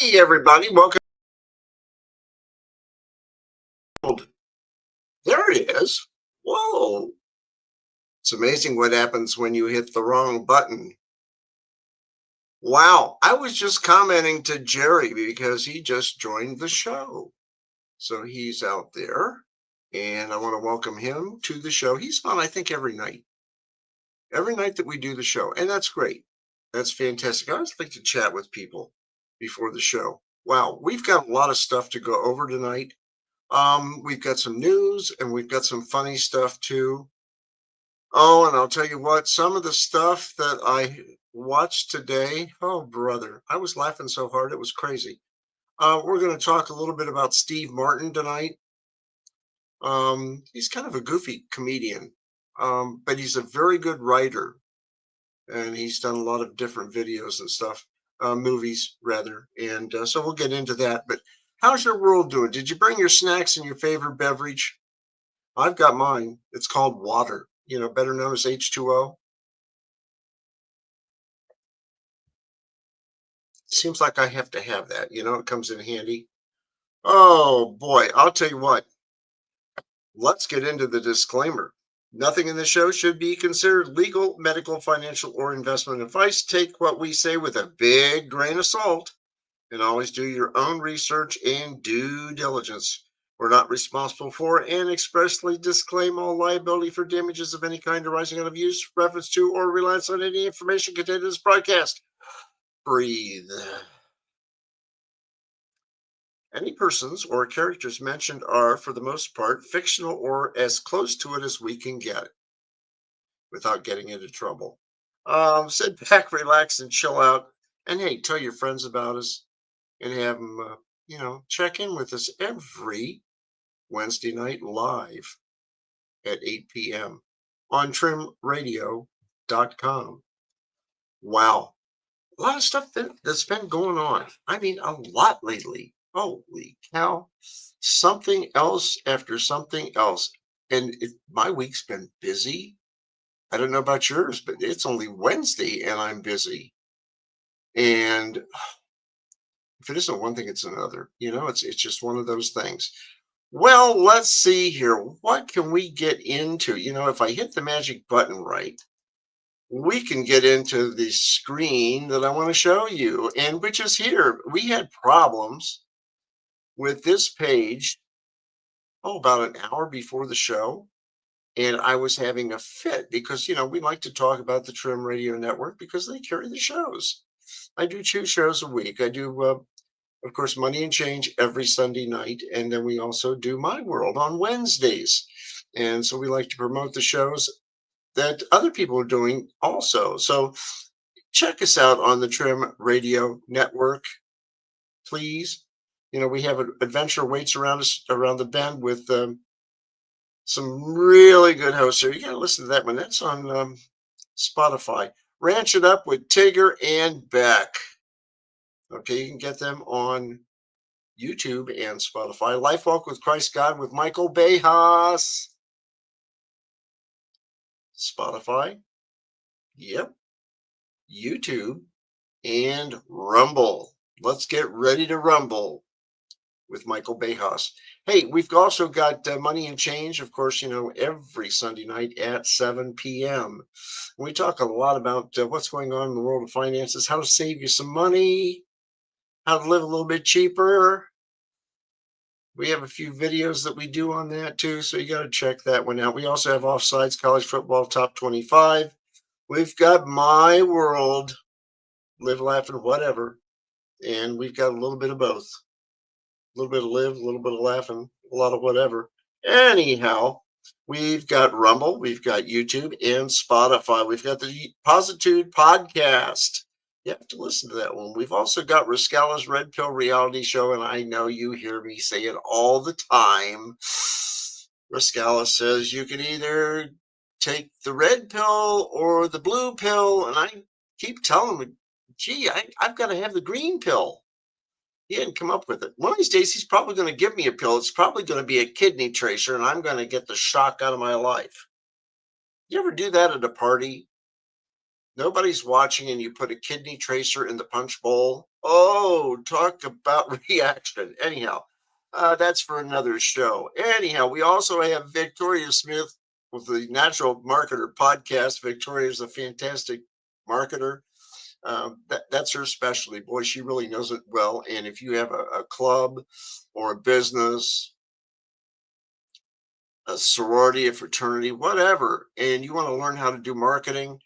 Hey, everybody, welcome. There it is. Whoa. It's amazing what happens when you hit the wrong button. Wow. I was just commenting to Jerry because he just joined the show. So he's out there, and I want to welcome him to the show. He's on, I think, every night that we do the show. And that's great. That's fantastic. I always like to chat with people before the show. Wow. We've got a lot of stuff to go over tonight. We've got some news and we've got some funny stuff too. Oh, and I'll tell you what, some of the stuff that I watched today, oh brother, I was laughing so hard it was crazy. We're going to talk a little bit about Steve Martin tonight. He's kind of a goofy comedian, but he's a very good writer, and he's done a lot of different videos and stuff, movies rather. And so we'll get into that. But how's your world doing? Did you bring your snacks and your favorite beverage? I've got mine. It's called water, better known as H2O. Seems like I have to have that. It comes in handy. Oh boy, I'll tell you what. Let's get into the disclaimer. Nothing in the show should be considered legal, medical, financial, or investment advice. Take what we say with a big grain of salt and always do your own research and due diligence. We're not responsible for and expressly disclaim all liability for damages of any kind arising out of use, reference to, or reliance on any information contained in this broadcast. Breathe. Any persons or characters mentioned are, for the most part, fictional or as close to it as we can get without getting into trouble. Sit back, relax, and chill out. And hey, tell your friends about us and have them, check in with us every Wednesday night live at 8 p.m. on trimradio.com. Wow. A lot of stuff that's been going on. I mean, a lot lately. Holy cow. Something else after something else. And my week's been busy. I don't know about yours, but it's only Wednesday and I'm busy. And if it isn't one thing, it's another. It's just one of those things. Well, let's see here. What can we get into? If I hit the magic button right, we can get into the screen that I want to show you, and which is here. We had problems with this page, about an hour before the show, and I was having a fit because, we like to talk about the Trim Radio Network because they carry the shows. I do 2 shows a week. I do, of course, Money and Change every Sunday night, and then we also do My World on Wednesdays. And so we like to promote the shows that other people are doing also. So check us out on the Trim Radio Network, please. We have an adventure waits around us around the bend with some really good hosts here. You got to listen to that one. That's on Spotify. Ranch It Up with Tigger and Beck. Okay, you can get them on YouTube and Spotify. Life Walk with Christ God with Michael Bejas. Spotify. Yep. YouTube and Rumble. Let's get ready to rumble with Michael Bejas. Hey, we've also got Money and Change, of course, every Sunday night at 7 p.m. We talk a lot about what's going on in the world of finances, how to save you some money, how to live a little bit cheaper. We have a few videos that we do on that too, so you got to check that one out. We also have Offsides, College Football Top 25. We've got My World, Live, Laugh, and Whatever. And we've got a little bit of both. A little bit of live, a little bit of laughing, a lot of whatever. Anyhow, we've got Rumble, we've got YouTube and Spotify. We've got the Positude podcast. You have to listen to that one. We've also got Rascala's Red Pill reality show, and I know you hear me say it all the time. Rascala says you can either take the red pill or the blue pill, and I keep telling him, gee, I've got to have the green pill. He hadn't come up with it. One of these days, he's probably going to give me a pill. It's probably going to be a kidney tracer, and I'm going to get the shock out of my life. You ever do that at a party? Nobody's watching and you put a kidney tracer in the punch bowl. Oh, talk about reaction. Anyhow, that's for another show. Anyhow, we also have Victoria Smith with the Natural Marketer podcast. Victoria is a fantastic marketer. That's her specialty. Boy, she really knows it well. And if you have a club or a business, a sorority, a fraternity, whatever, and you want to learn how to do marketing,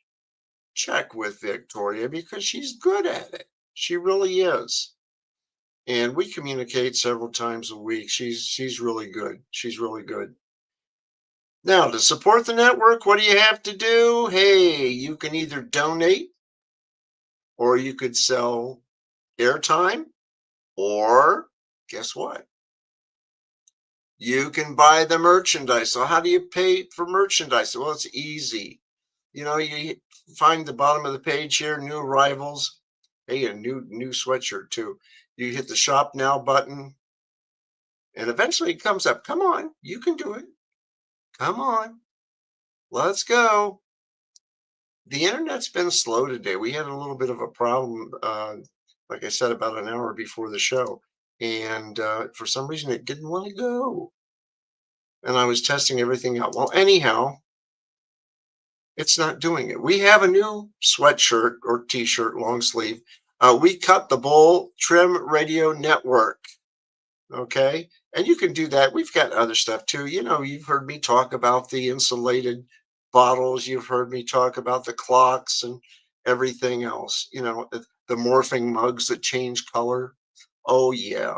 check with Victoria because she's good at it. She really is. And we communicate several times a week. She's really good. She's really good. Now, to support the network, what do you have to do? Hey, you can either donate or you could sell airtime, or guess what? You can buy the merchandise. So how do you pay for merchandise? Well, it's easy. You find the bottom of the page here, new arrivals. Hey, a new sweatshirt too. You hit the shop now button, and eventually it comes up. Come on, you can do it. Come on, let's go. The internet's been slow today. We had a little bit of a problem, like I said, about an hour before the show, and for some reason it didn't want to go. And I was testing everything out. Well, anyhow, it's not doing it. We have a new sweatshirt or t-shirt, long sleeve. We cut the Bull Trim Radio Network. Okay. And you can do that. We've got other stuff too. You've heard me talk about the insulated bottles. You've heard me talk about the clocks and everything else. The morphing mugs that change color. Oh yeah.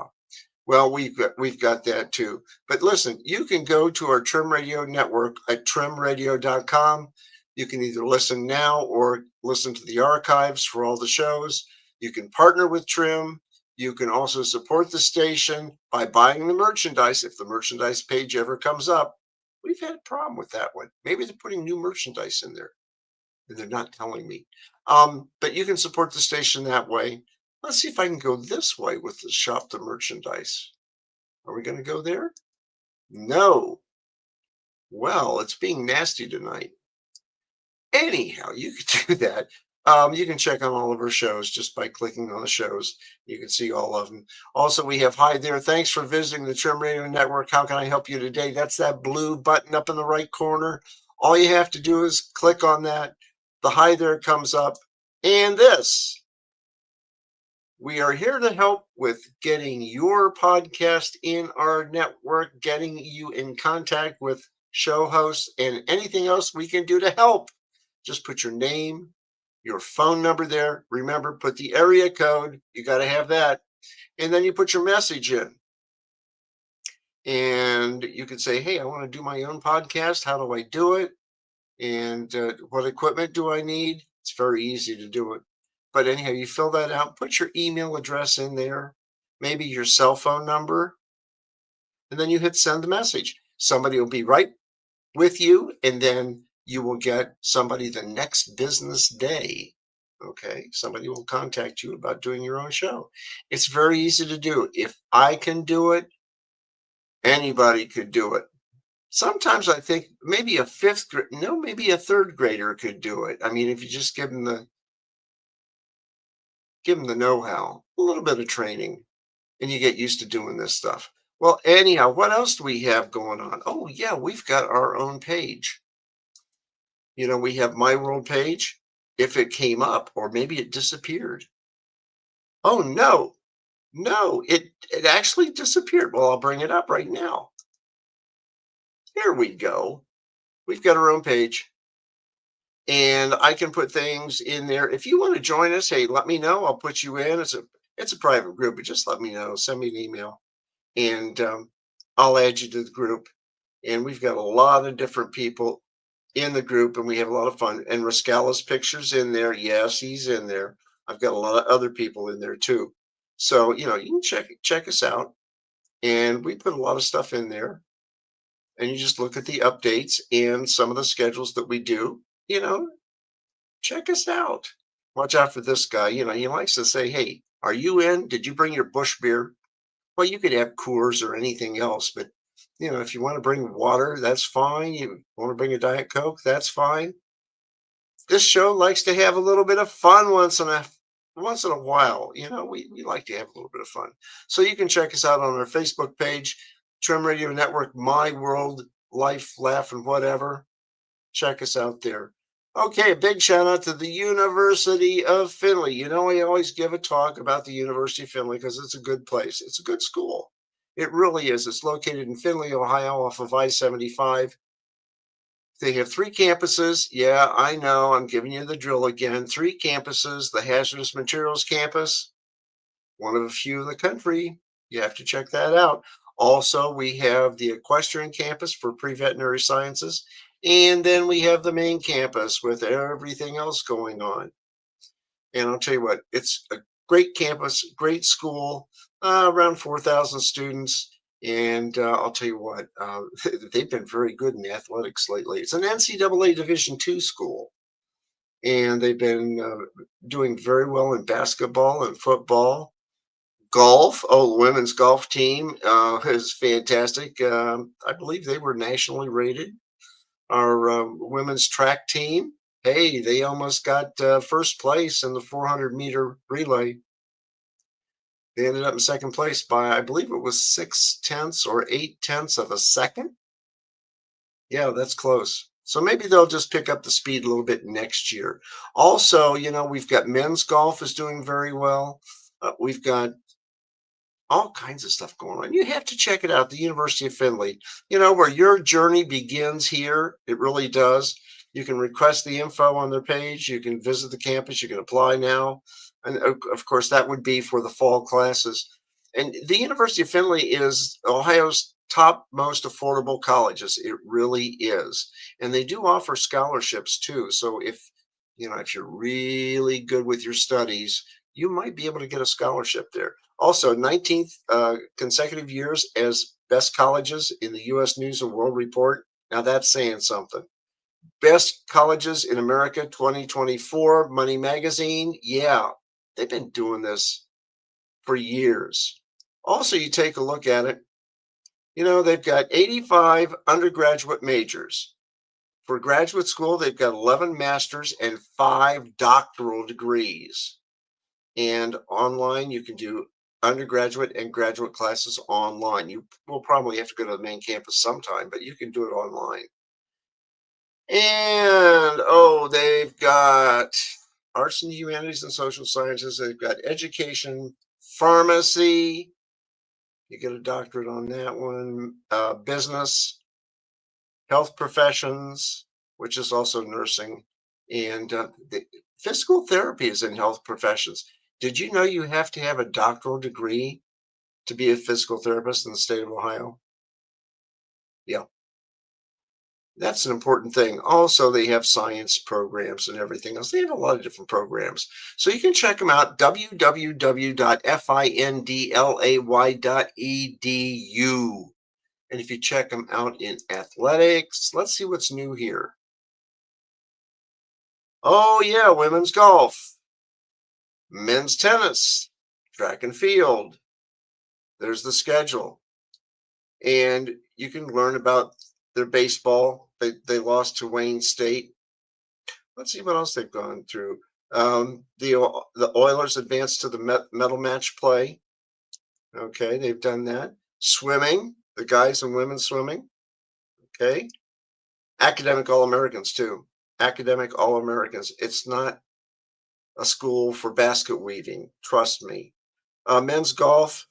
Well, we've got that too. But listen, you can go to our Trim Radio network at trimradio.com. You can either listen now or listen to the archives for all the shows. You can partner with Trim. You can also support the station by buying the merchandise if the merchandise page ever comes up. We've had a problem with that one. Maybe they're putting new merchandise in there and they're not telling me. But you can support the station that way. Let's see if I can go this way with the shop the merchandise. Are we going to go there? No. Well, it's being nasty tonight. Anyhow, you can do that. You can check on all of our shows just by clicking on the shows. You can see all of them. Also, we have Hi There. Thanks for visiting the Trim Radio Network. How can I help you today? That's that blue button up in the right corner. All you have to do is click on that. The Hi There comes up. And this. We are here to help with getting your podcast in our network, getting you in contact with show hosts, and anything else we can do to help. Just put your name, your phone number there. Remember, put the area code. You got to have that. And then you put your message in. And you can say, hey, I want to do my own podcast. How do I do it? And what equipment do I need? It's very easy to do it. But anyhow, you fill that out, put your email address in there, maybe your cell phone number, and then you hit send the message. Somebody will be right with you, and then you will get somebody the next business day. Okay, somebody will contact you about doing your own show. It's very easy to do. If I can do it, anybody could do it. Sometimes I think maybe maybe a third grader could do it. I mean, if you just give them the know-how, a little bit of training, and you get used to doing this stuff. Well, anyhow, what else do we have going on? Oh, yeah, we've got our own page. We have my world page. If it came up, or maybe it disappeared. Oh, no, no, it actually disappeared. Well, I'll bring it up right now. Here we go. We've got our own page. And I can put things in there. If you want to join us, hey, let me know. I'll put you in. It's a private group, but just let me know. Send me an email, and I'll add you to the group. And we've got a lot of different people in the group, and we have a lot of fun. And Rascala's pictures in there. Yes, he's in there. I've got a lot of other people in there too. So you can check us out, and we put a lot of stuff in there. And you just look at the updates and some of the schedules that we do. You know, check us out. Watch out for this guy. He likes to say, hey, are you in? Did you bring your Bush beer? Well, you could have Coors or anything else, but if you want to bring water, that's fine. You want to bring a Diet Coke, that's fine. This show likes to have a little bit of fun once in a while. We like to have a little bit of fun. So you can check us out on our Facebook page, Trim Radio Network, My World, Life, Laugh, and Whatever. Check us out there. Okay, a big shout out to the University of Findlay. I always give a talk about the University of Findlay because it's a good place. It's a good school. It really is. It's located in Findlay, Ohio, off of I-75. They have three campuses. Yeah, I know. I'm giving you the drill again. Three campuses: the hazardous materials campus, one of a few in the country. You have to check that out. Also, we have the equestrian campus for pre-veterinary sciences. And then we have the main campus with everything else going on. And I'll tell you what, it's a great campus, great school, around 4,000 students. And I'll tell you what, they've been very good in athletics lately. It's an NCAA Division II school, and they've been doing very well in basketball and football. Golf, oh, the women's golf team is fantastic. I believe they were nationally rated. Our women's track team, hey, they almost got first place in the 400-meter relay. They ended up in second place by, I believe it was 6 tenths or 8 tenths of a second. Yeah, that's close. So maybe they'll just pick up the speed a little bit next year. Also, we've got men's golf is doing very well. We've got all kinds of stuff going on. You have to check it out, the University of Findlay. Where your journey begins here, it really does. You can request the info on their page. You can visit the campus. You can apply now. And of course, that would be for the fall classes. And the University of Findlay is Ohio's top most affordable colleges. It really is. And they do offer scholarships too. So if you're really good with your studies, you might be able to get a scholarship there. Also, 19th consecutive years as best colleges in the U.S. News and World Report. Now that's saying something. Best colleges in America 2024, Money Magazine. Yeah, they've been doing this for years. Also, you take a look at it, they've got 85 undergraduate majors. For graduate school, they've got 11 masters and 5 doctoral degrees. And online, you can do undergraduate and graduate classes online. You will probably have to go to the main campus sometime, but you can do it online. And oh, they've got arts and humanities and social sciences. They've got education, pharmacy. You get a doctorate on that one. Business, health professions, which is also nursing, and the physical therapy is in health professions. Did you know you have to have a doctoral degree to be a physical therapist in the state of Ohio? Yeah, that's an important thing. Also, they have science programs and everything else. They have a lot of different programs. So you can check them out, www.findlay.edu. And if you check them out in athletics, let's see what's new here. Oh, yeah, women's golf, men's tennis, track and field. There's the schedule. And you can learn about their baseball. They lost to Wayne State. Let's see what else they've gone through. The Oilers advanced to the medal match play. Okay, they've done that. Swimming, the guys and women swimming. Okay. Academic All-Americans too. Academic All-Americans. It's not a school for basket weaving. Trust me. Men's golf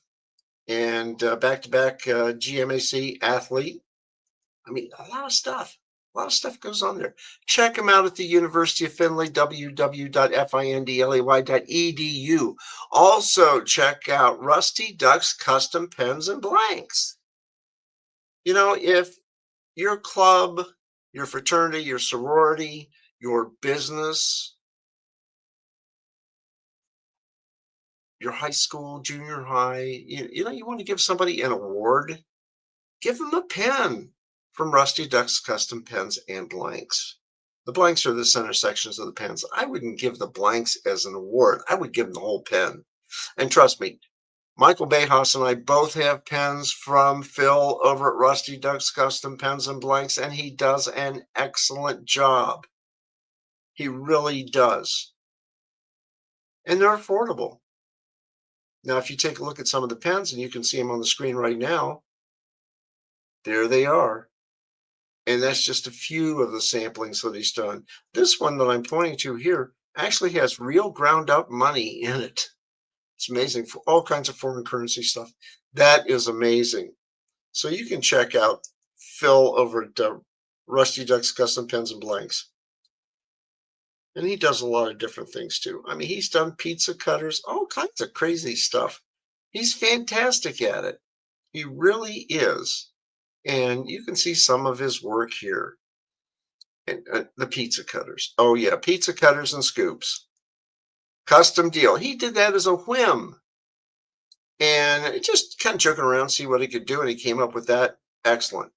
and back-to-back GMAC athlete. I mean, a lot of stuff. A lot of stuff goes on there. Check them out at the University of Findlay, www.findlay.edu. Also, check out Rusty Duck's Custom Pens and Blanks. If your club, your fraternity, your sorority, your business, your high school, junior high, you want to give somebody an award, give them a pen from Rusty Duck's Custom Pens and Blanks. The blanks are the center sections of the pens. I wouldn't give the blanks as an award. I would give them the whole pen. And trust me, Michael Bejas and I both have pens from Phil over at Rusty Duck's Custom Pens and Blanks, and he does an excellent job. He really does. And they're affordable. Now, if you take a look at some of the pens, and you can see them on the screen right now, there they are. And that's just a few of the samplings that he's done. This one that I'm pointing to here actually has real ground up money in it. It's amazing, for all kinds of foreign currency stuff. That is amazing. So you can check out Phil over at Rusty Duck's Custom Pens and Blanks. And he does a lot of different things too. I mean, he's done pizza cutters, all kinds of crazy stuff. He's fantastic at it. He really is. And you can see some of his work here. And the pizza cutters. Oh, yeah, pizza cutters and scoops. Custom deal. He did that as a whim. And just kind of joking around, see what he could do. And he came up with that. Excellent.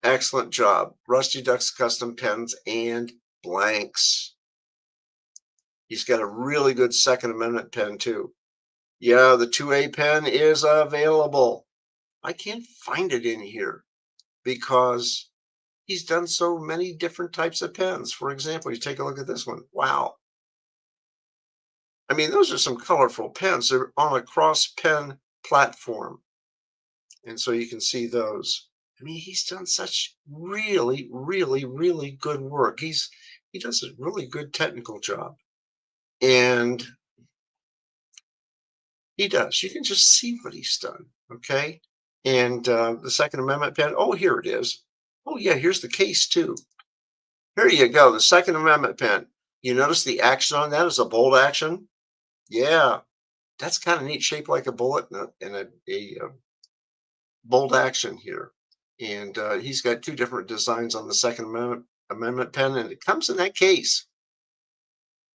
Excellent job. Rusty Duck's Custom Pens and Blanks. He's got a really good Second Amendment pen, too. Yeah, the 2A pen is available. I can't find it in here because he's done so many different types of pens. For example, you take a look at this one. Wow. I mean, those are some colorful pens. They're on a cross pen platform. And so you can see those. I mean, he's done such really, really, really good work. He does a really good technical job. And he does. You can just see what he's done. Okay. And the Second Amendment pen. Oh, here it is. Oh, yeah, here's the case, too. Here you go. The Second Amendment pen. You notice the action on that is a bolt action? Yeah. That's kind of neat, shaped like a bullet and a bolt action here. And he's got two different designs on the Second Amendment pen, and it comes in that case.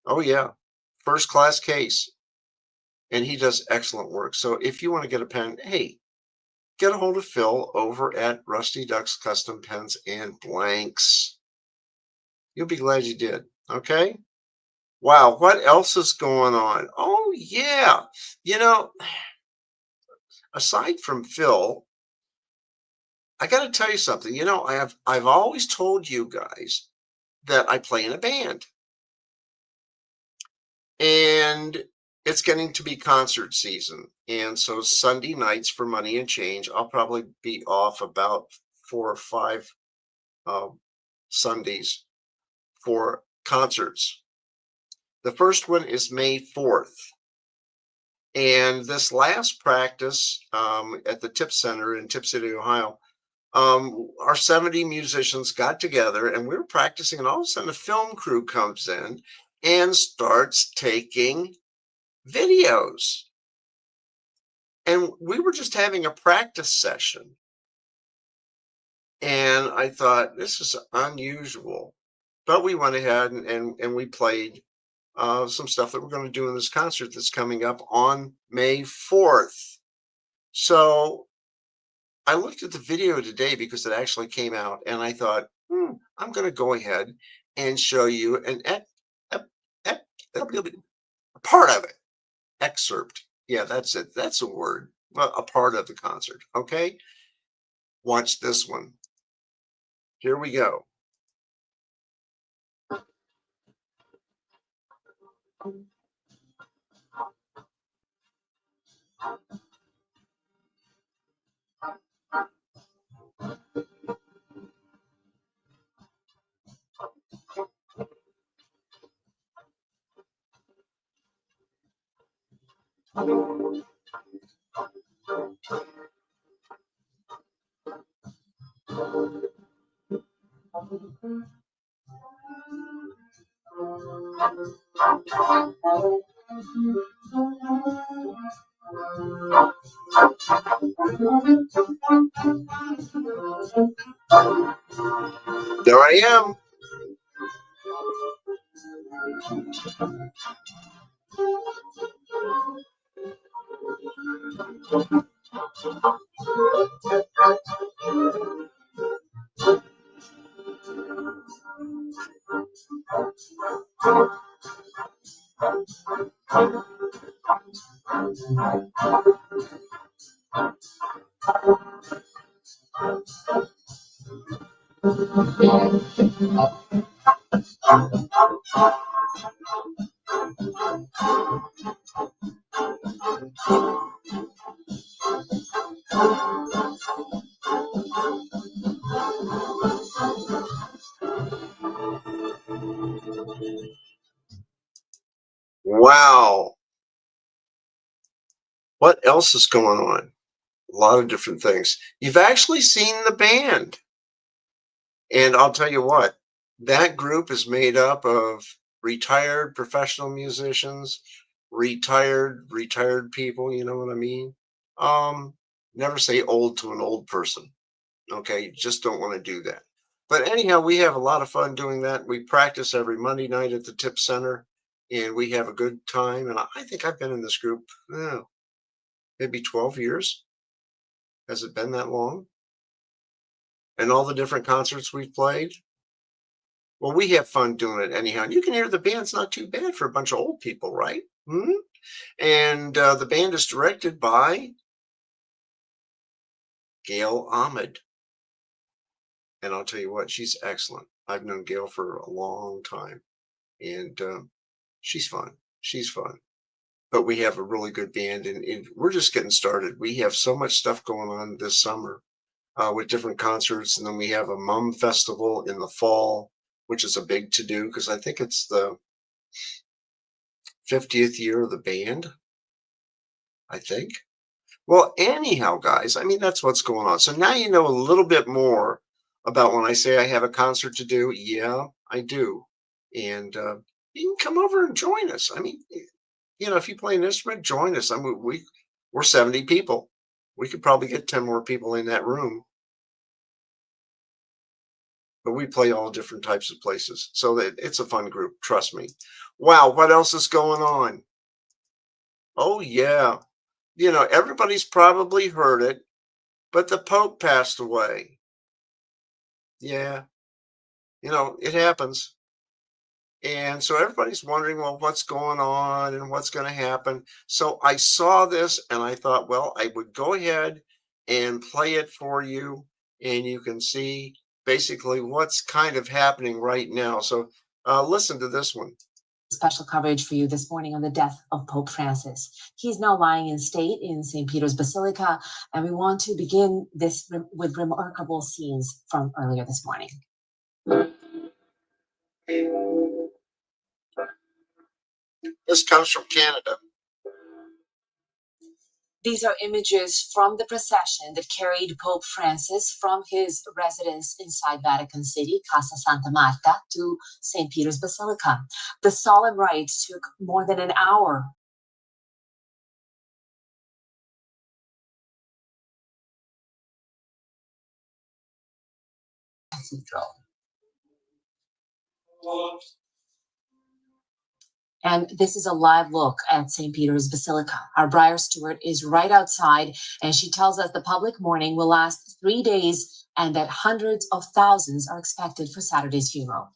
Oh, yeah. First class case. And he does excellent work. So if you want to get a pen, hey, get a hold of Phil over at Rusty Duck's Custom Pens and Blanks. You'll be glad you did. Okay. Wow. What else is going on? Oh, yeah. You know, aside from Phil, I got to tell you something. You know, I've always told you guys that I play in a band. And it's getting to be concert season. And so Sunday nights for Money and Change, I'll probably be off about 4 or 5 Sundays for concerts. The first one is May 4th. And this last practice at the Tip Center in Tip City, Ohio, our 70 musicians got together and we were practicing, and all of a sudden a film crew comes in and starts taking videos. And we were just having a practice session. And I thought, this is unusual. But we went ahead and we played some stuff that we're going to do in this concert that's coming up on May 4th. So I looked at the video today because it actually came out, and I thought, I'm going to go ahead and show you a part of it. Excerpt. Yeah, that's it. That's a word. Well, a part of the concert. Okay. Watch this one. Here we go. There I am. Wow. What else is going on? A lot of different things. You've actually seen the band. And I'll tell you what, that group is made up of retired professional musicians, retired people, you know what I mean? Never say old to an old person. Okay, just don't want to do that. But anyhow, we have a lot of fun doing that. We practice every Monday night at the Tip Center, and we have a good time. And I think I've been in this group maybe 12 years. Has it been that long? And all the different concerts we've played. Well, we have fun doing it anyhow. And you can hear the band's not too bad for a bunch of old people, right? Hmm. And the band is directed by Gail Ahmed. And I'll tell you what, she's excellent. I've known Gail for a long time, and she's fun. She's fun. But we have a really good band, and we're just getting started. We have so much stuff going on this summer with different concerts, and then we have a Mum Festival in the fall, which is a big to do because I think it's the 50th year of the band, I think. Well, anyhow, guys, I mean, that's what's going on. So now you know a little bit more about when I say I have a concert to do. Yeah, I do. And you can come over and join us. I mean, if you play an instrument, join us. I mean, we're 70 people. We could probably get 10 more people in that room, but we play all different types of places. So that it's a fun group, trust me. Wow, what else is going on? Oh, yeah. Everybody's probably heard it, but the Pope passed away. Yeah, it happens. And so everybody's wondering, well, what's going on and what's going to happen. So I saw this and I thought, well, I would go ahead and play it for you. And you can see basically what's kind of happening right now. So listen to this one. Special coverage for you this morning on the death of Pope Francis. He's now lying in state in St. Peter's Basilica, and we want to begin this with remarkable scenes from earlier this morning. This comes from Canada. These are images from the procession that carried Pope Francis from his residence inside Vatican City, Casa Santa Marta, to St. Peter's Basilica. The solemn rites took more than an hour. Cathedral. And this is a live look at St. Peter's Basilica. Our Briar Stewart is right outside, and she tells us the public mourning will last 3 days and that hundreds of thousands are expected for Saturday's funeral.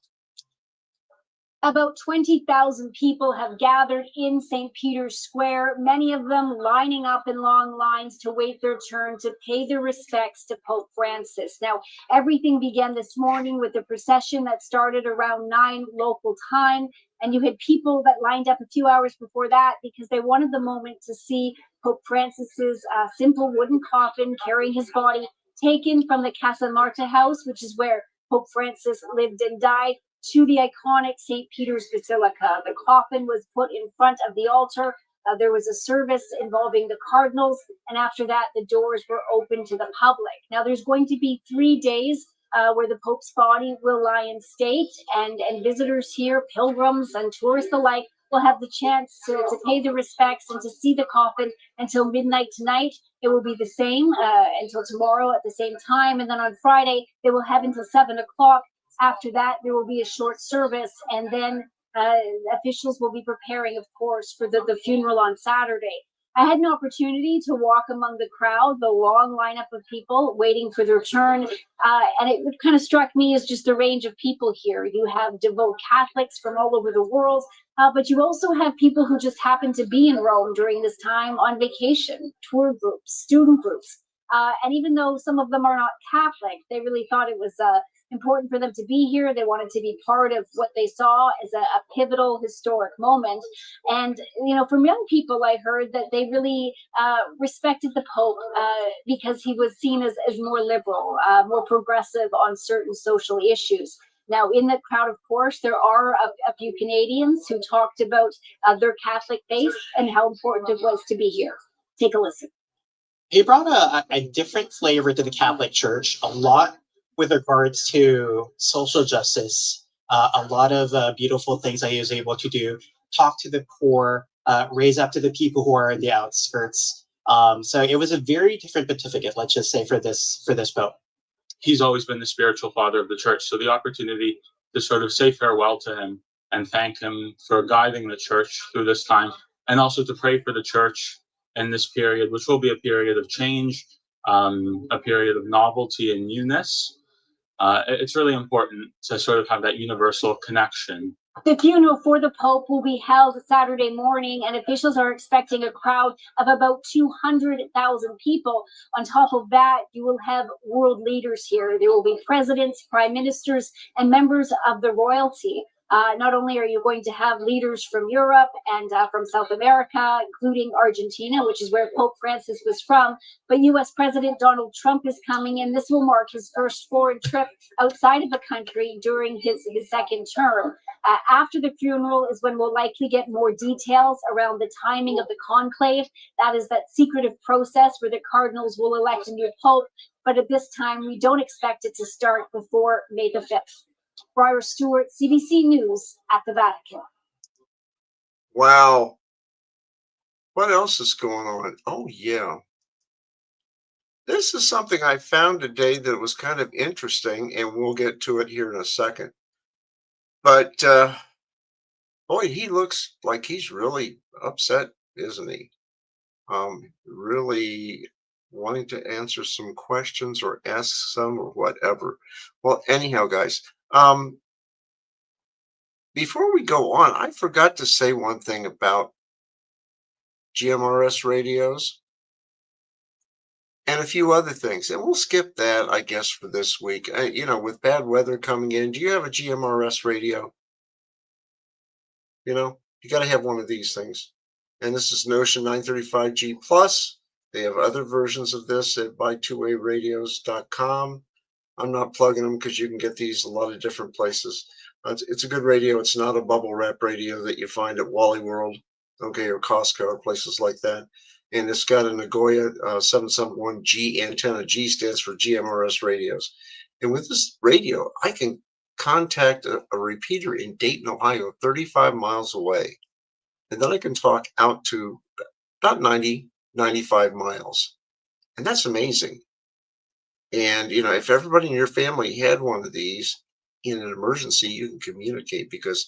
About 20,000 people have gathered in St. Peter's Square, many of them lining up in long lines to wait their turn to pay their respects to Pope Francis. Now, everything began this morning with a procession that started around 9 local time, and you had people that lined up a few hours before that because they wanted the moment to see Pope Francis's simple wooden coffin carrying his body taken from the Casa Marta house, which is where Pope Francis lived and died, to the iconic St. Peter's Basilica. The coffin was put in front of the altar. There was a service involving the cardinals, and after that, the doors were open to the public. Now, there's going to be 3 days where the Pope's body will lie in state, and visitors here, pilgrims and tourists alike, will have the chance to pay the respects and to see the coffin until midnight tonight. It will be the same until tomorrow at the same time, and then on Friday, they will have until 7 o'clock. After that, there will be a short service, and then officials will be preparing, of course, for the funeral on Saturday. I had an opportunity to walk among the crowd, the long lineup of people waiting for their turn, and it kind of struck me as just the range of people here. You have devout Catholics from all over the world, but you also have people who just happen to be in Rome during this time on vacation, tour groups, student groups. And even though some of them are not Catholic, they really thought it was important for them to be here. They wanted to be part of what they saw as a pivotal historic moment. And, from young people, I heard that they really respected the Pope because he was seen as more liberal, more progressive on certain social issues. Now, in the crowd, of course, there are a few Canadians who talked about their Catholic faith and how important it was to be here. Take a listen. He brought a different flavor to the Catholic Church, a lot with regards to social justice, a lot of beautiful things that he was able to do, talk to the poor, raise up to the people who are in the outskirts. So it was a very different pontificate, let's just say, for this Pope. He's always been the spiritual father of the church. So the opportunity to sort of say farewell to him and thank him for guiding the church through this time, and also to pray for the church in this period, which will be a period of change, a period of novelty and newness. It's really important to sort of have that universal connection. The funeral for the Pope will be held Saturday morning, and officials are expecting a crowd of about 200,000 people. On top of that, you will have world leaders here. There will be presidents, prime ministers, and members of the royalty. Not only are you going to have leaders from Europe and from South America, including Argentina, which is where Pope Francis was from, but U.S. President Donald Trump is coming, and this will mark his first foreign trip outside of the country during his second term. After the funeral is when we'll likely get more details around the timing of the conclave. That is that secretive process where the cardinals will elect a new pope, but at this time, we don't expect it to start before May the 5th. Briar Stewart, CBC News at the Vatican. Wow. What else is going on? Oh, yeah. This is something I found today that was kind of interesting, and we'll get to it here in a second. But, boy, he looks like he's really upset, isn't he? Really wanting to answer some questions or ask some or whatever. Well, anyhow, guys, before we go on, I forgot to say one thing about GMRS radios and a few other things, and we'll skip that, I guess, for this week. With bad weather coming in, do you have a GMRS radio? You got to have one of these things. And this is Notion 935G Plus. They have other versions of this at buy2wayradios.com. I'm not plugging them because you can get these a lot of different places. It's a good radio. It's not a bubble wrap radio that you find at Wally World, okay, or Costco or places like that. And it's got a Nagoya 771G antenna. G stands for GMRS radios. And with this radio, I can contact a repeater in Dayton, Ohio, 35 miles away. And then I can talk out to about 90, 95 miles. And that's amazing. And, if everybody in your family had one of these in an emergency, you can communicate because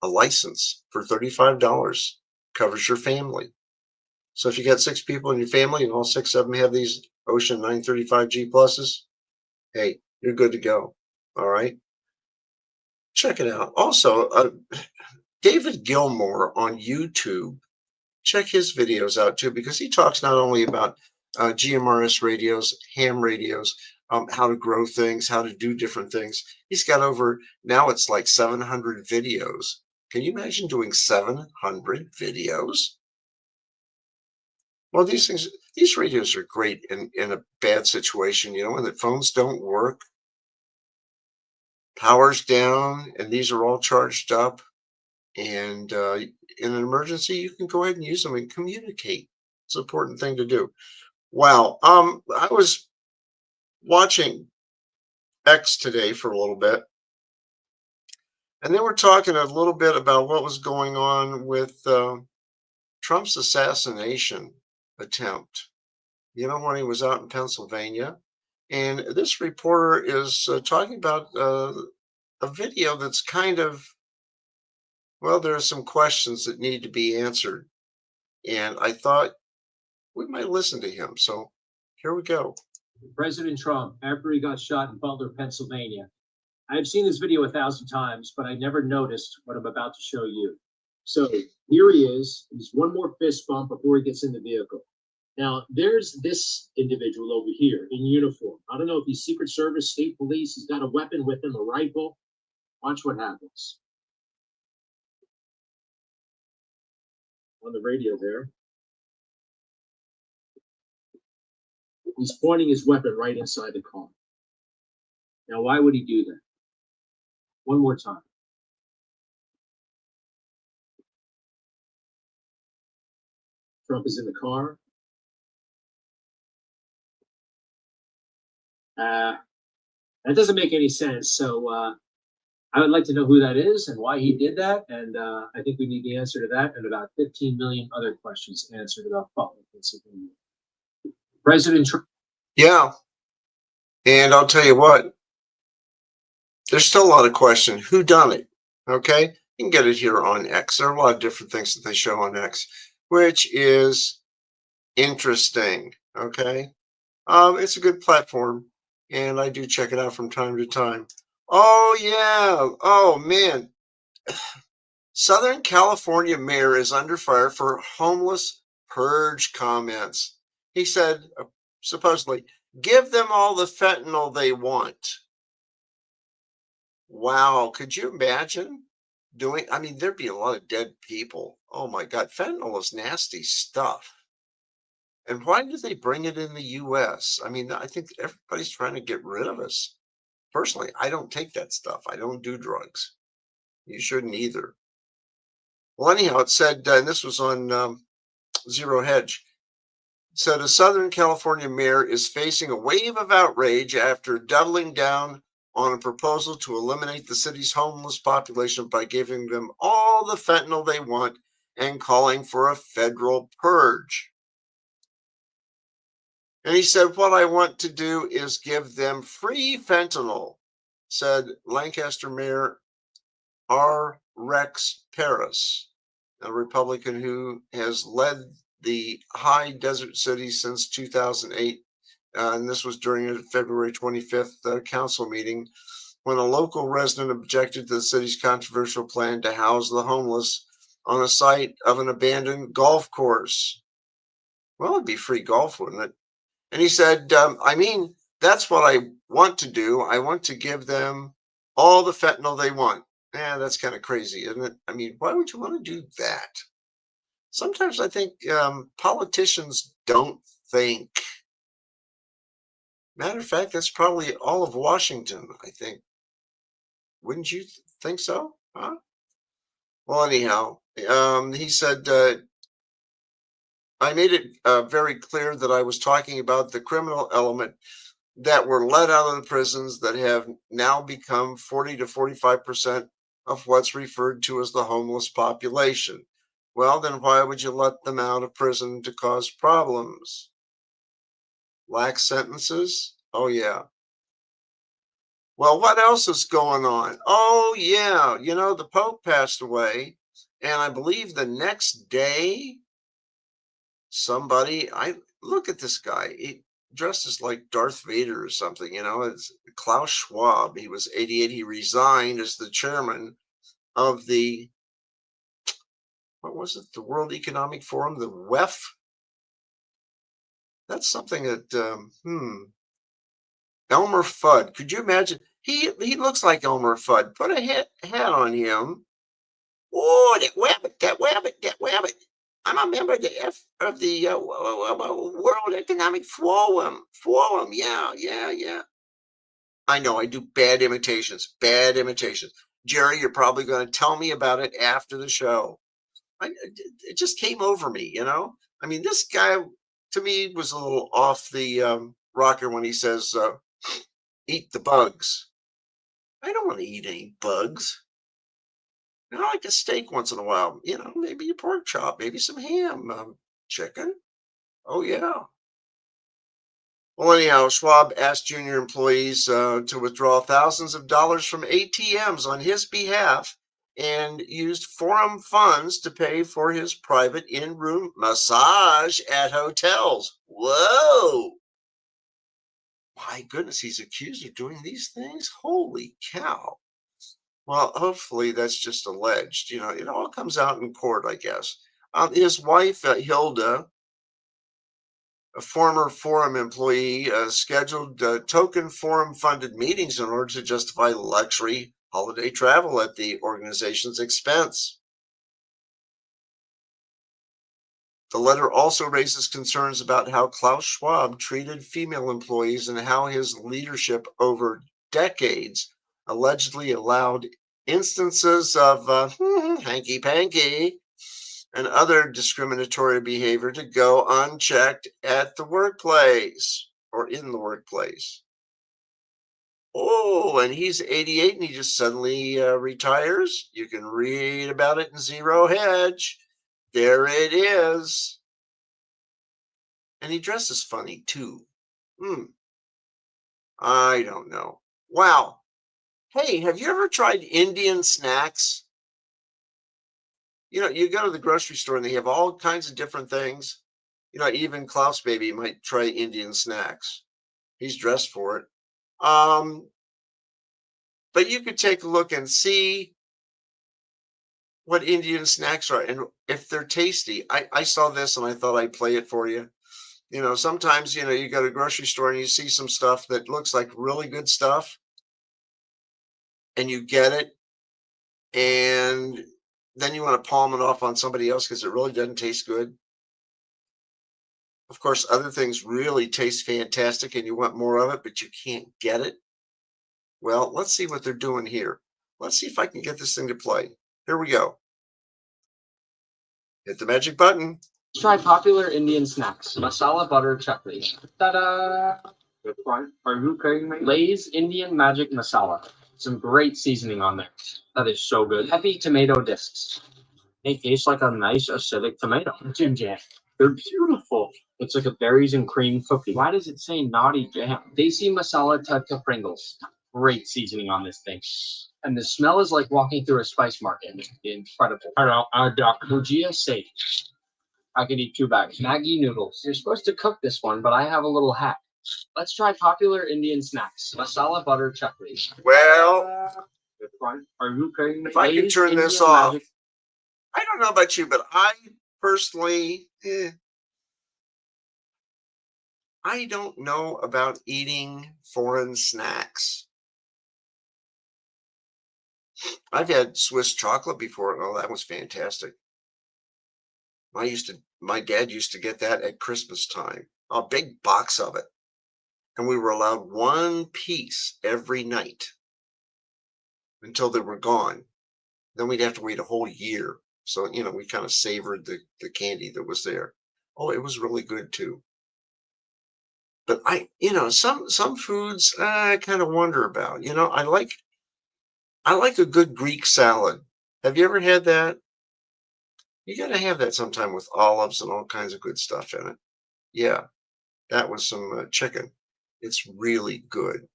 a license for $35 covers your family. So if you got 6 people in your family and all 6 of them have these Ocean 935G pluses, hey, you're good to go. All right. Check it out. Also, David Gilmour on YouTube, check his videos out too, because he talks not only about GMRS radios, ham radios, how to grow things, how to do different things. He's got now it's like 700 videos. Can you imagine doing 700 videos? Well, these radios are great in a bad situation, when the phones don't work, power's down, and these are all charged up. And in an emergency, you can go ahead and use them and communicate. It's an important thing to do. Wow. I was watching X today for a little bit, and they were talking a little bit about what was going on with Trump's assassination attempt. When he was out in Pennsylvania. And this reporter is talking about a video that's kind of, well, there are some questions that need to be answered. And I thought we might listen to him. So here we go. President Trump, after he got shot in Butler, Pennsylvania. I've seen this video 1,000 times, but I never noticed what I'm about to show you. So here he is. There's one more fist bump before he gets in the vehicle. Now, there's this individual over here in uniform. I don't know if he's Secret Service, state police. He's got a weapon with him, a rifle. Watch what happens. On the radio there. He's pointing his weapon right inside the car. Now, why would he do that? One more time. Trump is in the car. That doesn't make any sense. So I would like to know who that is and why he did that. And I think we need the answer to that and about 15 million other questions answered about Butler, Pennsylvania. President Trump. Yeah. And I'll tell you what, there's still a lot of questions. Who done it? Okay. You can get it here on X. There are a lot of different things that they show on X, which is interesting. Okay. It's a good platform, and I do check it out from time to time. Oh, yeah. Oh, man. Southern California mayor is under fire for homeless purge comments. He said, supposedly, give them all the fentanyl they want. Wow. Could you imagine doing? I mean, there'd be a lot of dead people. Oh, my God. Fentanyl is nasty stuff. And why do they bring it in the US? I mean, I think everybody's trying to get rid of us. Personally, I don't take that stuff. I don't do drugs. You shouldn't either. Well, anyhow, it said, and this was on Zero Hedge, said a Southern California mayor is facing a wave of outrage after doubling down on a proposal to eliminate the city's homeless population by giving them all the fentanyl they want and calling for a federal purge. And he said, what I want to do is give them free fentanyl, said Lancaster Mayor R. Rex Paris, a Republican who has led the high desert city since 2008. And this was during a February 25th council meeting when a local resident objected to the city's controversial plan to house the homeless on the site of an abandoned golf course. Well, it'd be free golf, wouldn't it? And he said, I mean, that's what I want to do. I want to give them all the fentanyl they want. Yeah, that's kind of crazy, isn't it? I mean, why would you want to do that? Sometimes I think politicians don't think. Matter of fact, that's probably all of Washington, I think. Wouldn't you think so? Huh? Well, anyhow, he said, I made it very clear that I was talking about the criminal element that were let out of the prisons that have now become 40 to 45% of what's referred to as the homeless population. Well, then why would you let them out of prison to cause problems? Lax sentences? Oh, yeah. Well, what else is going on? Oh, yeah. You know, the Pope passed away, and I believe the next day, somebody, I look at this guy. He dressed as like Darth Vader or something, you know, it's Klaus Schwab. He was 88. He resigned as the chairman of the, what was it? The World Economic Forum, the WEF. That's something that, Elmer Fudd. Could you imagine? He looks like Elmer Fudd. Put a hat on him. Oh, that wabbit, that wabbit, that wabbit. I'm a member of the World Economic Forum. Forum, yeah, yeah, yeah. I know I do bad imitations. Bad imitations. Jerry, you're probably going to tell me about it after the show. It just came over me, you know. I mean, this guy to me was a little off the rocker when he says, "Eat the bugs." I don't want to eat any bugs. I like a steak once in a while, you know, maybe a pork chop, maybe some ham, chicken. Oh, yeah. Well, anyhow, Schwab asked junior employees to withdraw thousands of dollars from ATMs on his behalf and used forum funds to pay for his private in-room massage at hotels. Whoa. My goodness, he's accused of doing these things? Holy cow. Well, hopefully that's just alleged. You know, it all comes out in court, I guess. His wife, Hilda, A former forum employee scheduled token forum-funded meetings in order to justify luxury holiday travel at the organization's expense. The letter also raises concerns about how Klaus Schwab treated female employees and how his leadership over decades allegedly allowed instances of hanky-panky and other discriminatory behavior to go unchecked at the workplace or in the workplace. Oh, and he's 88 and he just suddenly retires. You can read about it in Zero Hedge. There it is. And he dresses funny too. I don't know. Wow. Hey, have you ever tried Indian snacks? You know, you go to the grocery store and they have all kinds of different things. You know, even Klaus Baby might try Indian snacks. He's dressed for it. But you could take a look and see what Indian snacks are and if they're tasty. I saw this and I thought I'd play it for you. You know, sometimes, you know, you go to a grocery store and you see some stuff that looks like really good stuff and you get it. And then you want to palm it off on somebody else because it really doesn't taste good. Of course, other things really taste fantastic and you want more of it, but you can't get it. Well, let's see what they're doing here. Let's see if I can get this thing to play. Here we go. Hit the magic button. Let's try popular Indian snacks. Masala butter chutney. Ta-da! Are you kidding me? Lay's Indian Magic Masala. Some great seasoning on there. That is so good. Heavy tomato discs. They taste like a nice acidic tomato. Jim Jam. They're beautiful. It's like a berries and cream cookie. Why does it say naughty jam? Desi Masala Tadka Pringles. Great seasoning on this thing. And the smell is like walking through a spice market. Incredible. Bhujia sage. I could eat 2 bags. Maggi noodles. You're supposed to cook this one, but I have a little hack. Let's try popular Indian snacks. Masala butter chutney. Well, Are you kidding me? if I can Lay's turn this Indian off, Magic- I don't know about you, but I personally, I don't know about eating foreign snacks. I've had Swiss chocolate before. Oh, that was fantastic. My dad used to get that at Christmas time, a big box of it. And we were allowed 1 piece every night until they were gone. Then we'd have to wait a whole year. So, you know, we kind of savored the candy that was there. Oh, it was really good too. But some foods I kind of wonder about. You know, I like a good Greek salad. Have you ever had that? You got to have that sometime with olives and all kinds of good stuff in it. Yeah, that was some chicken. It's really good.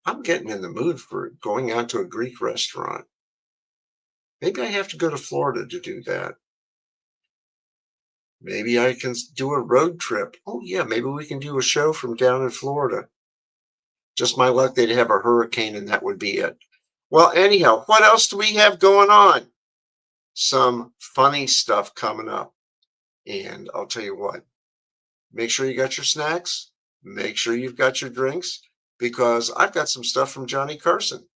I'm getting in the mood for going out to a Greek restaurant. Maybe I have to go to Florida to do that. Maybe I can do a road trip. Oh, yeah, maybe we can do a show from down in Florida. Just my luck, they'd have a hurricane and that would be it. Well, anyhow, what else do we have going on? Some funny stuff coming up. And I'll tell you what, make sure you got your snacks. Make sure you've got your drinks because I've got some stuff from Johnny Carson.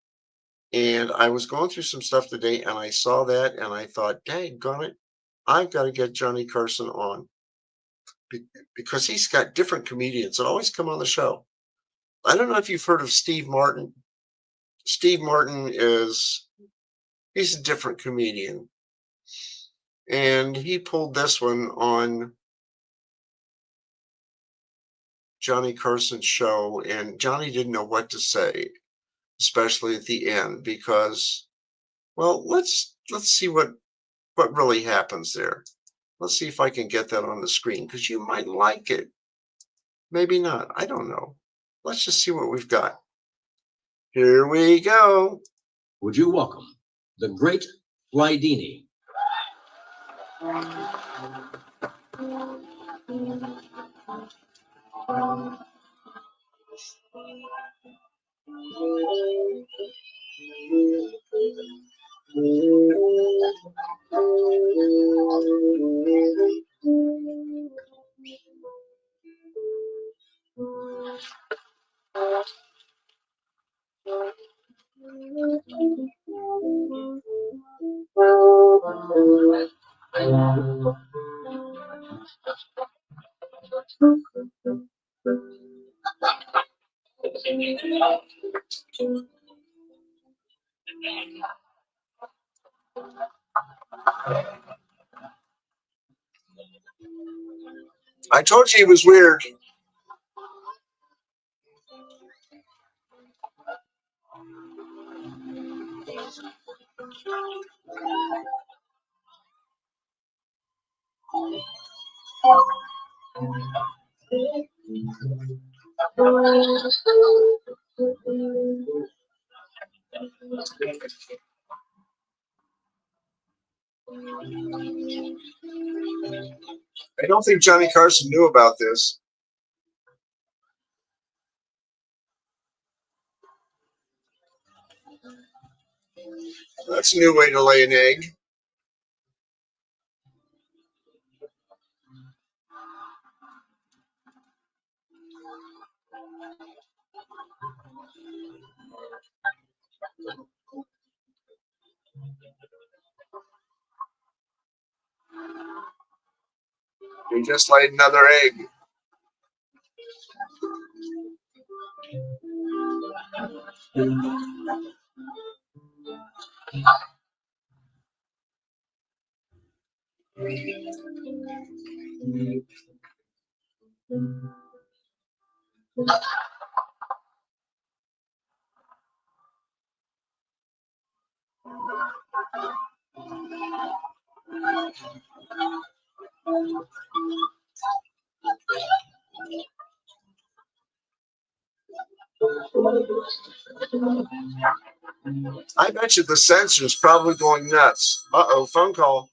And I was going through some stuff today and I saw that and I thought, daggone it, I've got to get Johnny Carson on because he's got different comedians that always come on the show. I don't know if you've heard of Steve Martin. Steve Martin he's a different comedian. And he pulled this one on Johnny Carson's show, and Johnny didn't know what to say, especially at the end, because, well, let's see what really happens there. Let's see if I can get that on the screen, because you might like it. Maybe not. I don't know. Let's just see what we've got. Here we go. Would you welcome the great Rydini? I told you he was weird. I don't think Johnny Carson knew about this. That's a new way to lay an egg. You just laid another egg. I bet you the sensor's probably going nuts. Uh-oh, phone call.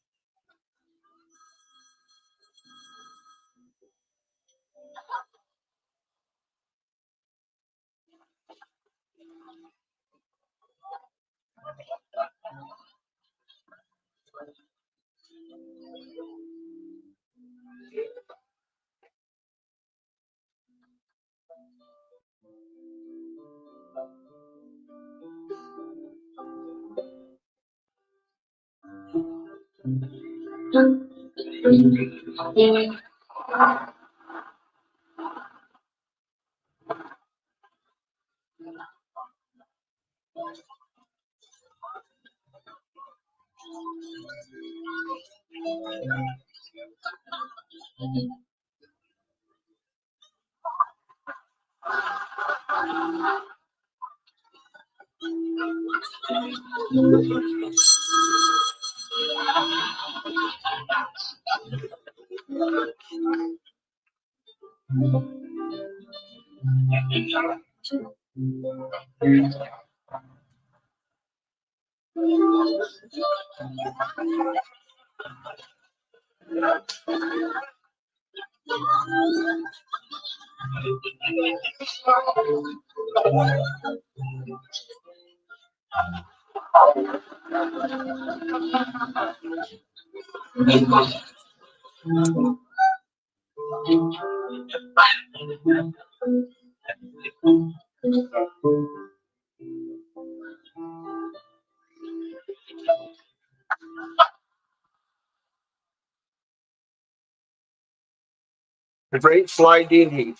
The great Fly Dini.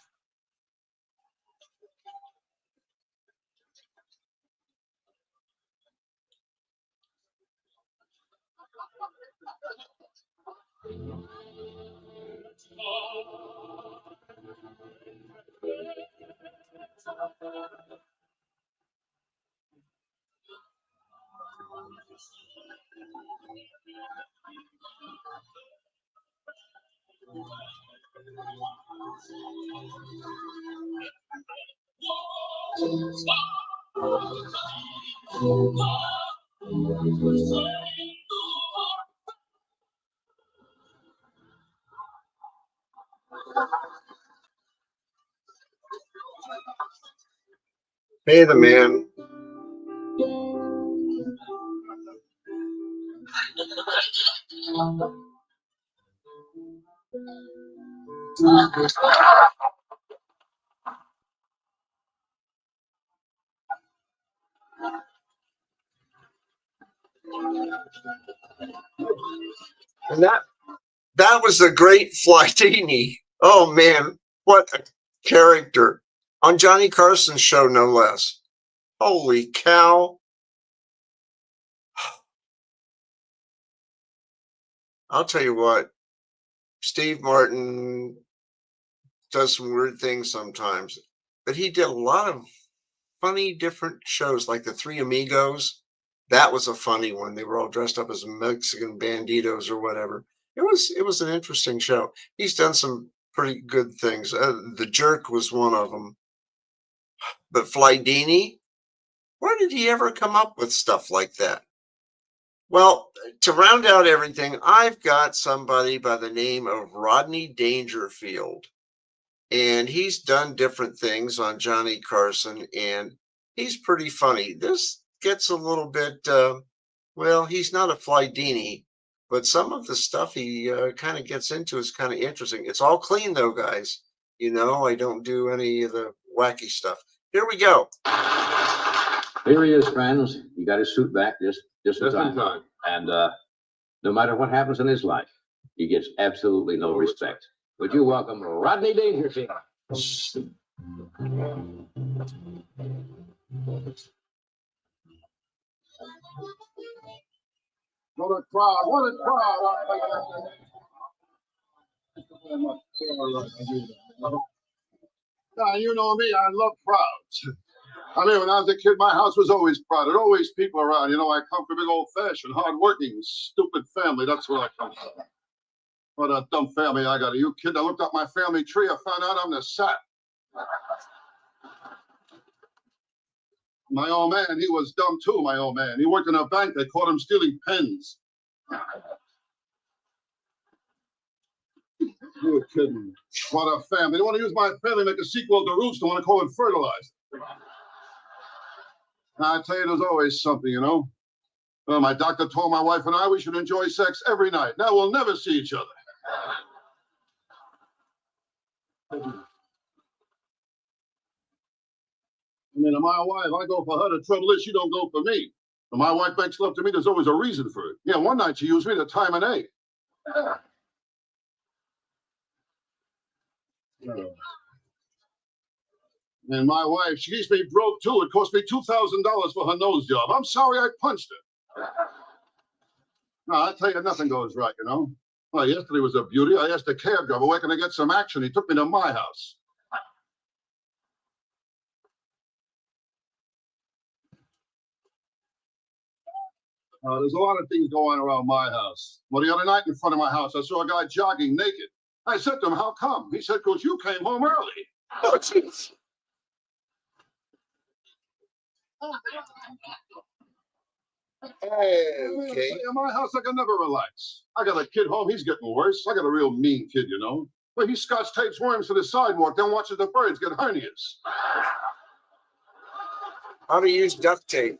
Hey, the man. And that That was the great Flytini. Oh man, what a character. On Johnny Carson's show, no less. Holy cow. I'll tell you what, Steve Martin does some weird things sometimes, but he did a lot of funny different shows like the Three Amigos. That was a funny one. They were all dressed up as Mexican banditos or whatever. It was an interesting show. He's done some pretty good things. The Jerk was one of them. But Flydini, where did he ever come up with stuff like that? Well, to round out everything, I've got somebody by the name of Rodney Dangerfield. And he's done different things on Johnny Carson, and he's pretty funny. This gets a little bit, well, he's not a Flydini, but some of the stuff he kind of gets into is kind of interesting. It's all clean, though, guys. You know, I don't do any of the wacky stuff. Here we go. Here he is, friends. He got his suit back just in time. And no matter what happens in his life, he gets absolutely no respect. Would you welcome Rodney Dangerfield? What a crowd! What a crowd! Now, you know me, I love crowds. I mean, when I was a kid, my house was always crowded, always people around. You know, I come from a big old-fashioned, hard-working, stupid family. That's where I come from. What a dumb family I got. Are you kidding? I looked up my family tree. I found out I'm the sap. My old man, he was dumb too, my old man. He worked in a bank. They caught him stealing pens. You're kidding. What a family. They want to use my family to make a sequel to Roots. They want to call it Fertilized. I tell you, there's always something, you know. Well, my doctor told my wife and I we should enjoy sex every night. Now we'll never see each other. I mean, my wife, I go for her. The trouble is, she don't go for me. When my wife makes love to me, there's always a reason for it. Yeah, one night she used me to time an egg. And my wife, she keeps me broke too. It cost me $2,000 for her nose job. I'm sorry I punched her. No, I tell you, nothing goes right, you know. Well, yesterday was a beauty. I asked the cab driver, where can I get some action? He took me to my house. There's a lot of things going on around my house. Well, the other night in front of my house, I saw a guy jogging naked. I said to him, how come? He said, because you came home early. Oh, jeez. Okay. In my house, I can never relax. I got a kid home. He's getting worse. I got a real mean kid, you know. But he scotch tapes worms to the sidewalk, then watches the birds get hernias. How to use duct tape.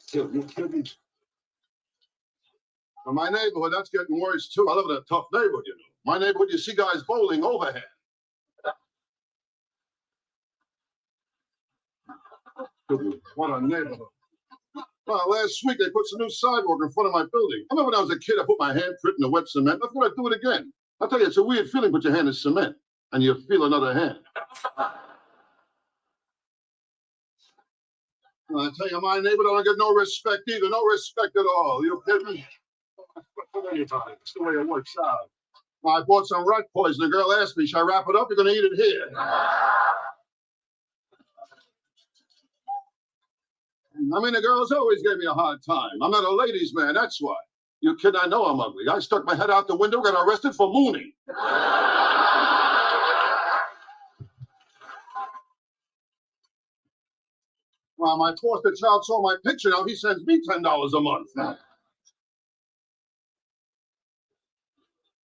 In my neighborhood, that's getting worse, too. I live in a tough neighborhood, you know. My neighborhood, you see guys bowling overhead. What a neighborhood. Well, last week they put some new sidewalk in front of my building. I remember when I was a kid, I put my hand print in the wet cement. I thought I'd do it again. I'll tell you, it's a weird feeling, put your hand in cement, and you feel another hand. I tell you, my neighbor don't get no respect either. No respect at all. You kidding me? It's the way it works out. I bought some rat poison. The girl asked me, should I wrap it up? You're going to eat it here. I mean, the girls always gave me a hard time. I'm not a ladies' man, that's why. You kidding? I know I'm ugly. I stuck my head out the window, got arrested for mooning. Well, my foster child saw my picture. Now he sends me $10 a month.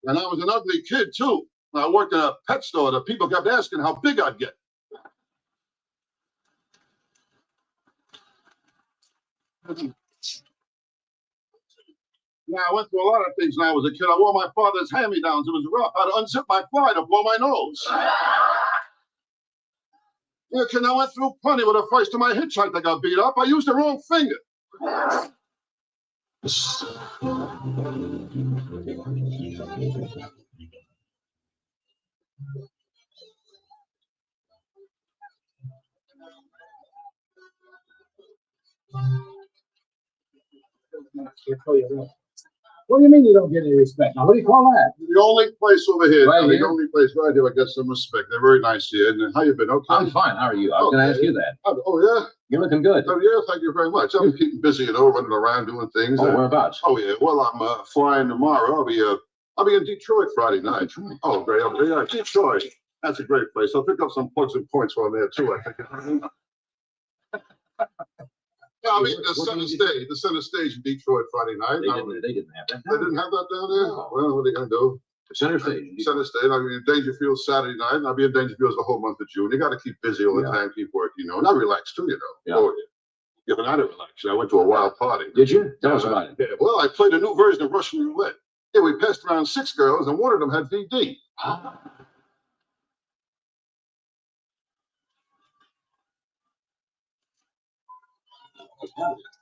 And I was an ugly kid, too. I worked in a pet store. The people kept asking how big I'd get. Yeah, I went through a lot of things when I was a kid. I wore my father's hand-me-downs. It was rough. I had to unzip my fly to blow my nose. Yeah, kid, I went through plenty. With the first time I hitchhiked, I got beat up. I used the wrong finger. What do you mean you don't get any respect? Now, what do you call that? The only place over here, Right Johnny, here? the only place right here I get some respect. They're very nice here. And how you been? Okay. I'm fine. How are you? I was going to ask you that. Oh, yeah? You're looking good. Oh, yeah, thank you very much. I'm keeping busy, running around doing things. Oh, whereabouts? Oh, yeah. Well, I'm flying tomorrow. I'll be in Detroit Friday night. Detroit. Oh, great. Yeah, Detroit. That's a great place. I'll pick up some plugs and points while I'm there, too, I think. Yeah, I mean, the center stage in Detroit Friday night. They didn't have that. They didn't have that down there? No. Well, what are they going to do? Center stage. Center stage. I'll be in Dangerfield Saturday night, and I'll be in Dangerfield the whole month of June. You got to keep busy all the time, keep working, And I relax, too, Yeah. Oh, yeah. Yeah, but I didn't relax. I went to a wild party. Did you? Tell us about it. Yeah, well, I played a new version of Russian roulette. Yeah, we passed around 6 girls, and one of them had VD.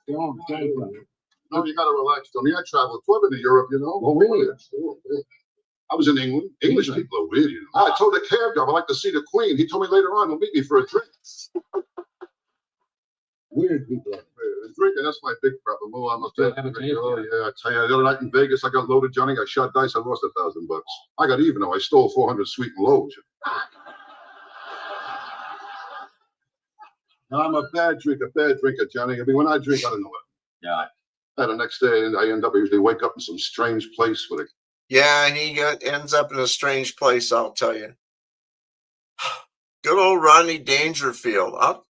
No, you gotta relax, Tony. I traveled 12 into Europe, Oh, really? I was in England. English people are weird, I told the cab driver I'd like to see the Queen. He told me later on he'll meet me for a drink. Weird people. Drinking, that's my big problem. Oh, I'm a Still bad haven't drinker. tasted Oh, it. yeah, I tell you, the other night in Vegas, I got loaded, Johnny. I shot dice. I lost $1,000. I got even though I stole 400 sweet and loads. Now, I'm a bad drinker, Johnny. I mean, when I drink, I don't know it. Yeah. The next day, I usually wake up in some strange place with a. Yeah, and he ends up in a strange place, I'll tell you. Good old Rodney Dangerfield.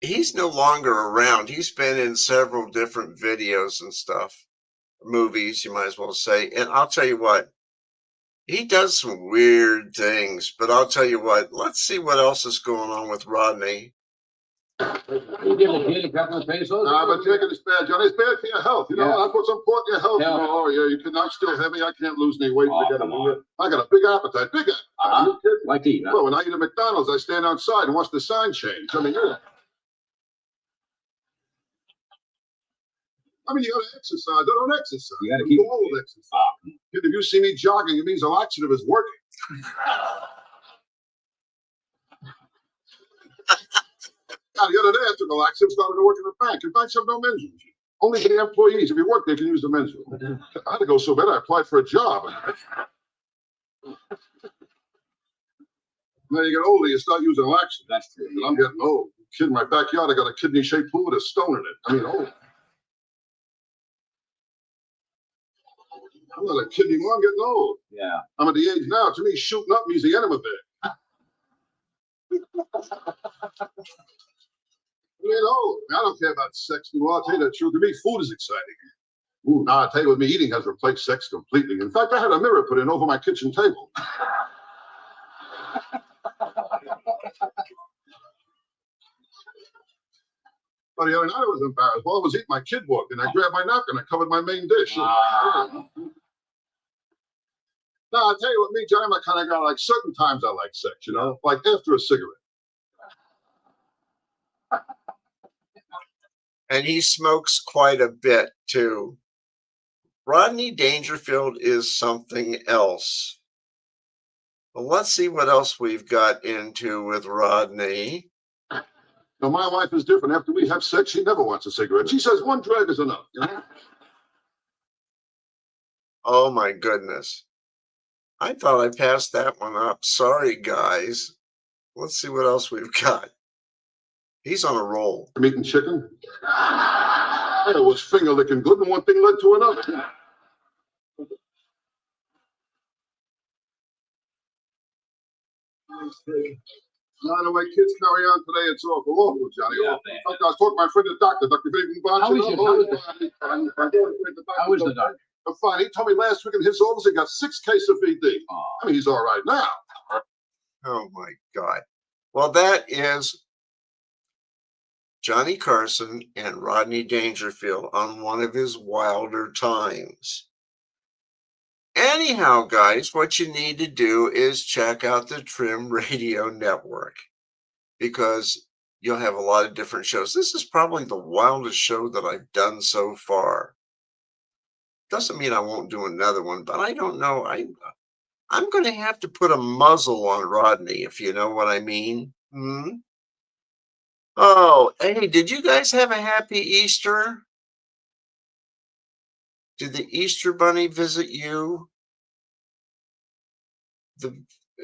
He's no longer around. He's been in several different videos and stuff. Movies, you might as well say. And I'll tell you what, he does some weird things. But I'll tell you what, let's see what else is going on with Rodney. You give a kid a couple of pesos? Nah, but drinking is bad, Johnny. It's bad for your health. Yeah. That's what's important, your health. Yeah. Oh, yeah, I'm still heavy. I can't lose any weight. Oh, Forget come it. on. I got a big appetite. Big appetite. Uh-huh. You kidding? Like to eat, huh? Well, when I eat at McDonald's, I stand outside and watch the sign change. I mean, you gotta exercise. I don't exercise. You gotta keep- old exercise. Kid, if you see me jogging, it means a laxative is working. Now, the other day, I took a laxative, started to work in the bank. The banks have no men's room. Only for the employees. If you work, they can use the men's room. I had to go so bad, I applied for a job. Now you get older, you start using laxative. That's true. And I'm getting old. Kid in my backyard, I got a kidney-shaped pool with a stone in it. I mean, old. I'm not a kid anymore. I'm getting old. Yeah. I'm at the age now. To me, shooting up means the end of a bed. I don't care about sex anymore. I'll tell you the truth. To me, food is exciting. Ooh, now, I'll tell you what, me eating has replaced sex completely. In fact, I had a mirror put in over my kitchen table. But the other night I was embarrassed. While I was eating, my kid walked in. I grabbed my napkin. I covered my main dish. Now, I'll tell you what, me, Johnny, I'm the kind of guy, like, certain times I like sex, like after a cigarette. And he smokes quite a bit, too. Rodney Dangerfield is something else. Well, let's see what else we've got into with Rodney. Now, my wife is different. After we have sex, she never wants a cigarette. She says one drag is enough. Oh, my goodness. I thought I passed that one up. Sorry, guys. Let's see what else we've got. He's on a roll. I'm eating chicken. I was finger licking good, and one thing led to another. Now, the way kids carry on today, it's awful, Johnny. Yeah, Awful. In fact, I was talking to my friend the doctor, Dr. Vinny Bonch. How is the doctor? Fine. He told me last week in his office he got 6 cases of VD. Oh. I mean, he's all right now. Oh, my God. Well, that is Johnny Carson and Rodney Dangerfield on one of his wilder times. Anyhow, guys, what you need to do is check out the Trim Radio Network because you'll have a lot of different shows. This is probably the wildest show that I've done so far. Doesn't mean I won't do another one, but I don't know. I'm going to have to put a muzzle on Rodney, if you know what I mean. Oh, hey, did you guys have a happy Easter? Did the Easter Bunny visit you? The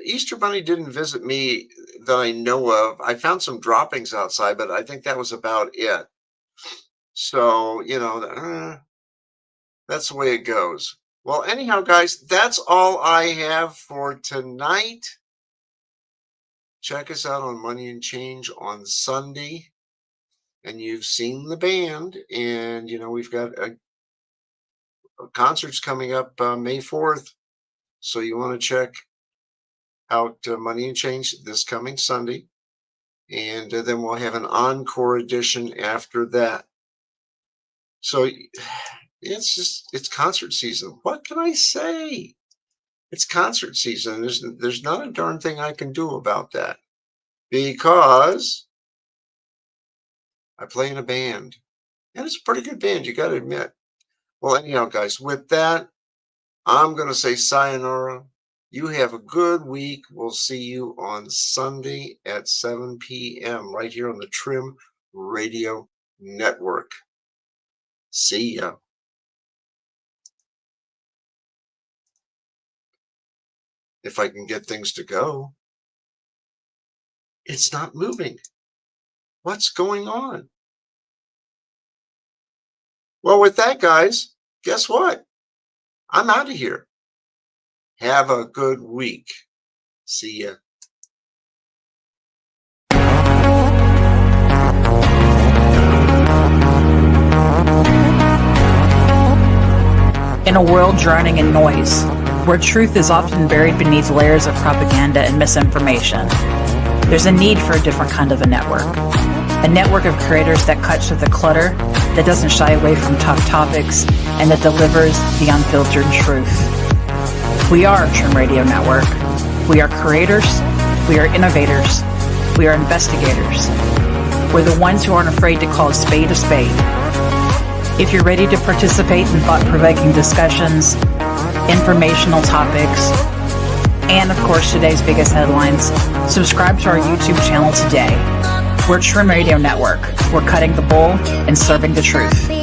Easter Bunny didn't visit me that I know of. I found some droppings outside, but I think that was about it. So, that's the way it goes. Well, anyhow, guys, that's all I have for tonight. Check us out on Money and Change on Sunday. And you've seen the band. And, we've got concerts coming up May 4th. So you want to check out Money and Change this coming Sunday. And then we'll have an encore edition after that. So it's concert season. What can I say? It's concert season. There's not a darn thing I can do about that, because I play in a band, and it's a pretty good band, you got to admit. Well, anyhow, guys, with that, I'm going to say sayonara. You have a good week. We'll see you on Sunday at 7 p.m. right here on the Trim Radio Network. See ya. If I can get things to go. It's not moving. What's going on? Well, with that, guys, guess what? I'm out of here. Have a good week. See ya. In a world drowning in noise, where truth is often buried beneath layers of propaganda and misinformation, there's a need for a different kind of a network. A network of creators that cuts through the clutter, that doesn't shy away from tough topics, and that delivers the unfiltered truth. We are Trim Radio Network. We are creators. We are innovators. We are investigators. We're the ones who aren't afraid to call a spade a spade. If you're ready to participate in thought-provoking discussions, informational topics, and of course today's biggest headlines, subscribe to our YouTube channel today. We're Trim Radio Network. We're cutting the bull and serving the truth.